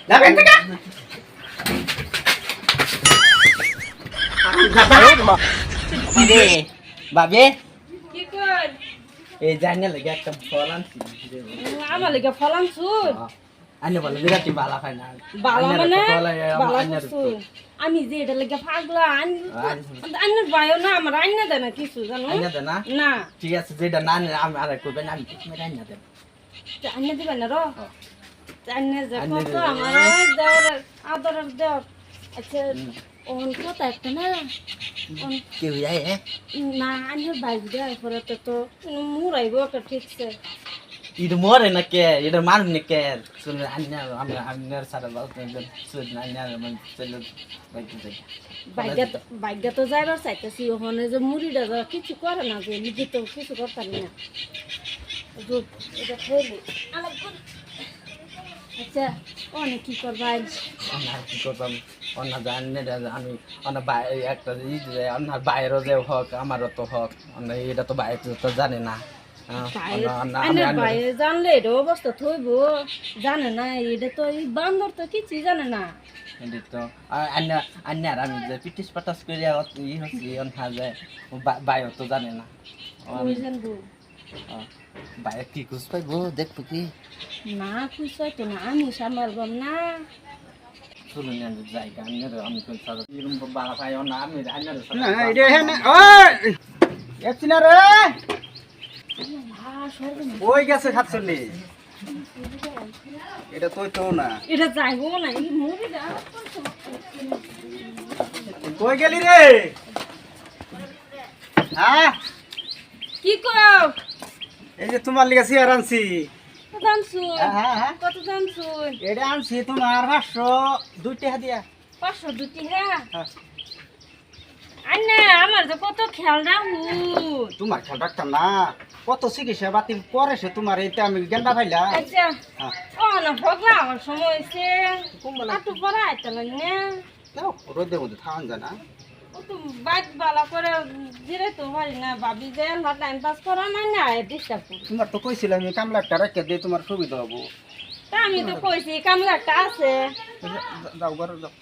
যাবেন থেকে বাবে কি কর এই জানি লাগে একটা ফল আনছি আমার লাগা ফল আনছু আনে বলে বিরাটি বালা খাই না বালা মানে বালা আন্নার করছু আমি যে এটা লাগা পাগলা আন্নার বায়ো না আমার আন্না দেয় না কিছু জানো আন্না দে না না ঠিক আছে যেটা না আমি আর করবেন আমি ঠিক মেরে আন্না দেব আন্না দিবেন না রো আন্না যে কত আমার দেওয়ার আদরের দেওয়ার আচ্ছা ওন কত একটা না কেউ যায় না আন্নার বাইক দেওয়ার পরে তো মুরাইবো একটা ঠিকছে ಇದು ಮೋರೆ ನಕ್ಕೆ ಇದು ಮಾರು ನಕ್ಕೆ ಸುಮ್ಮನೆ ಅನ್ಯ ಆಮೇಲೆ ಹನ್ನೆರಡು ಸಾವಿರ ಸುಮ್ಮನೆ ಅನ್ಯ ಮಂದಿ বাইকটা তো যাইবার চাইতেছি ওখানে যে মুড়িটা যারা কিছু করে না যে নিজে তো কিছু করতে পারি না এটা খেলি আচ্ছা অনেক কি করবাই অন্য কি করতাম অন্য জানি আমি অন্য একটা অন্য বাইরেও যে হোক আমারও তো হোক অন্য এটা তো বাইরে তো জানে না বাইরে জানলে এটা অবস্থা থইব জানে না এটা তো এই বান্দর তো কিছুই জানে না তো অন্য আর আমি যে পিটিস পাটাস করে ই হচ্ছি অন্য যায় বাইরে তো জানে না জানবো বাইরে কি খুঁজ পাইবো দেখবো কি না খুঁজ পাইতো না আমি সামালবাম না শুনুন জায়গা আমি কোন সাদা এরকম বাড়া পাই না আমি ওই গেছে খাচ্ছনি এটা তুই তো না এটা যাইবো না এই মুড়িটা কই গেলি রে হ্যাঁ কি কও এই যে তোমার লিগে চেয়ার আনছি জানছু হ্যাঁ কত জানছু এটা আনছি তোমার 500 দুইটা দিয়া 500 দুটি হ্যাঁ হ্যাঁ। আন্না আমার যে কত খেয়াল রাখু তোমার খেয়াল রাখতাম না কত চিকিৎসা বাতিল করেছে তোমার এইটা আমি গেন্দা পাইলা আচ্ছা হ্যাঁ। ও না ভগলা আমার সময় হয়েছে একটু পরে আইতে লাগে যাও রোদের মধ্যে থাকান যায় না ও তো বাইক বালা করে দিলে তো পারি না ভাবি যে টাইম পাস করা নাই না ডিস্টার্ব করি তোমার তো কইছিলাম আমি কামলা একটা রেখে দিয়ে তোমার সুবিধা হবো তা আমি তো কইছি কামলা একটা আছে যাও ঘরে যাও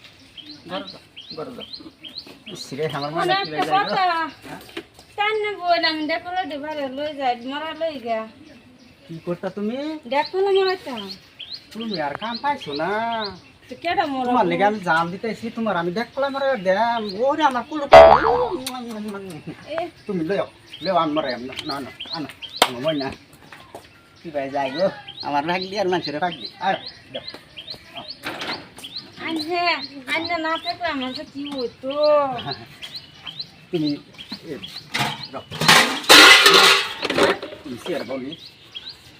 ঘরে যাও ঘরে যাও সিরে আমার মানে মানে একটা কথা তাই না বই আমি দেখলে ডিভারে লই যাই মরা লই গা কি করতা তুমি দেখলে মরাইতাম তুমি আর কাম পাইছো না তো কেডা মরা তোমার লেগে আমি জান দিতেছি তোমার আমি দেখলাম আরে দেম ওরে আমার কুলো এ তুমি লও লও আমার না না আনো আমার মই না কি ভাই যাই গো আমার রাখলি আর মানুষের রাখলি আর দাও আনহে আন্না না থাকলে আমার তো কি হইতো তুমি রাখ তুমি শেয়ার বলি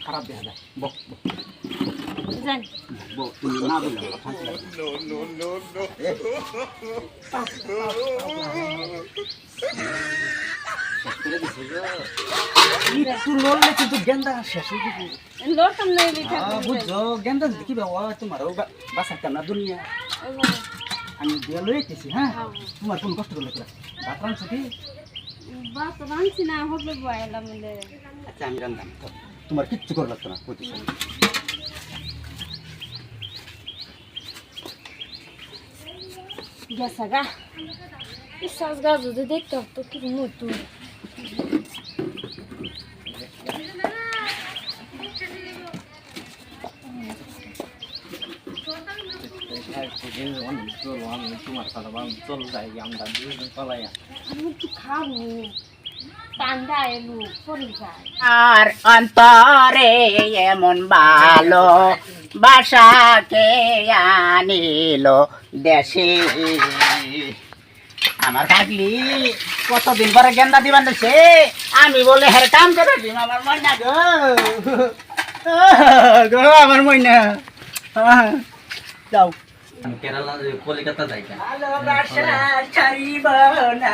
খারাপ দেখা যায় বক জান বক তুমি না বললে তুই লড়লে কিন্তু গেন্দা শেষ হয়ে যাবে লড়তাম না বেটা বুঝছো গেন্দা কি বাবা তোমার বাসার না দুনিয়া আমি দিয়ে লইতেছি হ্যাঁ তোমার কোন কষ্ট করলে ভাত রাঁধছো কি বাস রাঁধছি না হোটেল বয়ালাম বলে আচ্ছা আমি রান্ধাম তোমার কিচ্ছু করে লাগতো না কইতেছি গেছা গা বিশ্বাস গা যদি দেখতে তো কি মতো তোমার সাথে চল যাই আমরা দুজন চলাই আমি একটু খাবো ঠান্ডা এলো শরীর যায় আর অন্তরে এমন ভালো বাসাকে আনিল দেশে আমার থাকলি কতদিন পরে গেন্দা দিবান সে আমি বলে হের কাম করে দিম আমার ময়না গো গো আমার মইনা যাও আমি কেরালা কলকাতা যাই ভালো বাসা ছাড়িব না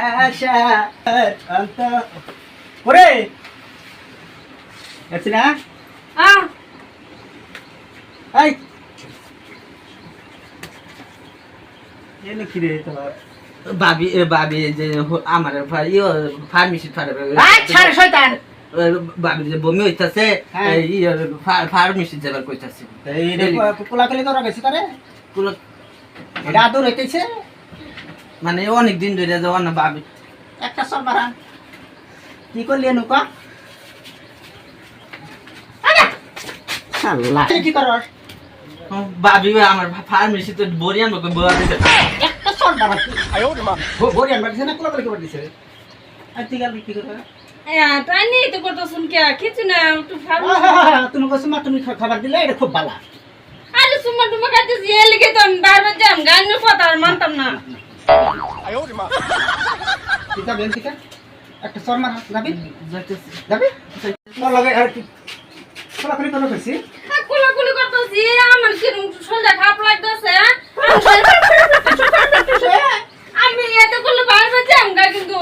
অন্ত ওরে আছি না এই এলো কি রে তোমার ভাবি যে আমার ফার্মেসি ছাড় শয়তান ভাবি যে বমি হইতাছে হ্যাঁ। এই ফার্মেসি যাবার কইতাছে এই কোলাকুলি করা গেছে তারে কোন- এটা আদর হইতেছে মানে অনেক দিন ধরে যাওয়া না ভাবি একটা সর মারা কি করলি নুকা আল্লাহ কি করস ভাবি আমার ফার্মেসিতে বড়ি আনবো বড় একটা সর মারা ভরি আনবার দিছে না কোলাকুলি করবার দিছে আর তুই গেল কি করবে তাই নিয়ে তো করতো শুন কে কিছু না একটু ভালো তুমি কইছো মা তুমি খাবার দিলে এটা খুব ভালো আরে সুমা টুমা খাইতেছি এর লিগে তো আমি বারবার যাম গানের কথা আর মানতাম না তুই যাবি এদিকে একটা সর মারা যাবি যাইতেছি যাবি তোর লগে আর কি কোলাকুলি করলো কইছি কুলাকুলি করতেছি আমার কিরম শরীরটা খারাপ লাগতেছে আমি এত করলে বারবার যাম গা কিন্তু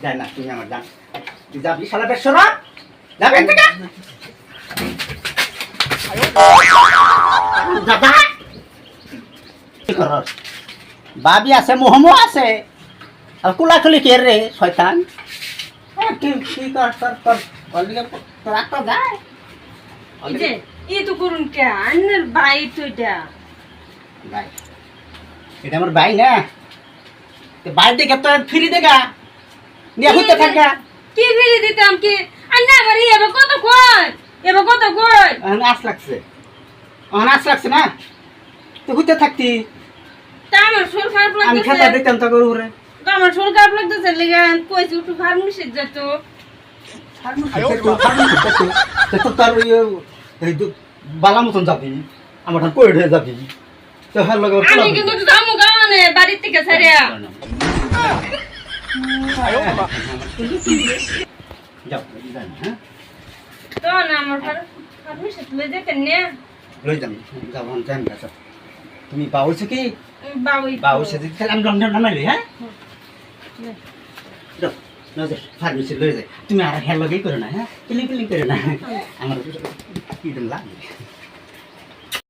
যাই না তুমি আমার যান তুই যাবি শালা বেশরা যাবি এদিকে দাদা কি করস বাবি আছে মোহমো আছে আর কুলাকুলি কে রে শয়তান কি কর কর কর অলরেডি তোর একটা যায় এই যে ই তো করুন কে আন্নের বাই তো এটা ভাই এটা আমার ভাই না ভাই দেখে তো ফ্রি দেখা নিয়ে ঘুরতে থাকা কি ফিরে দিতাম কি আন্না বাড়ি এবার কত কই এবার কত কই আস লাগছে আস লাগছে না তুই ঘুরতে থাকতি তা আমার শরীর খারাপ আমি খেতে লাগতেছে দিতাম তো গরুরে তো আমার শরীর খারাপ লাগতেছে লেগে কইছি একটু ফার্মেসি যেত বালা মতন যাবি আমার কই হয়ে যাবি তো হ্যাঁ লগে আমি কিন্তু একটু যাবো গাওয়ানে বাড়ির থেকে ছাড়িয়া যাও হ্যাঁ তো না আমার ফার্মেসি তুলে যেতেন না লই যাম যাও যান গাছ তুমি বাউছে কি বাবুই বাউছে আমি রমজান নামাইলি হ্যাঁ যাও নজর ফার্মেসি লই যাই তুমি আর হেল লগেই করো না হ্যাঁ কিলিং কিলিং করো না আমার কি দিন লাগে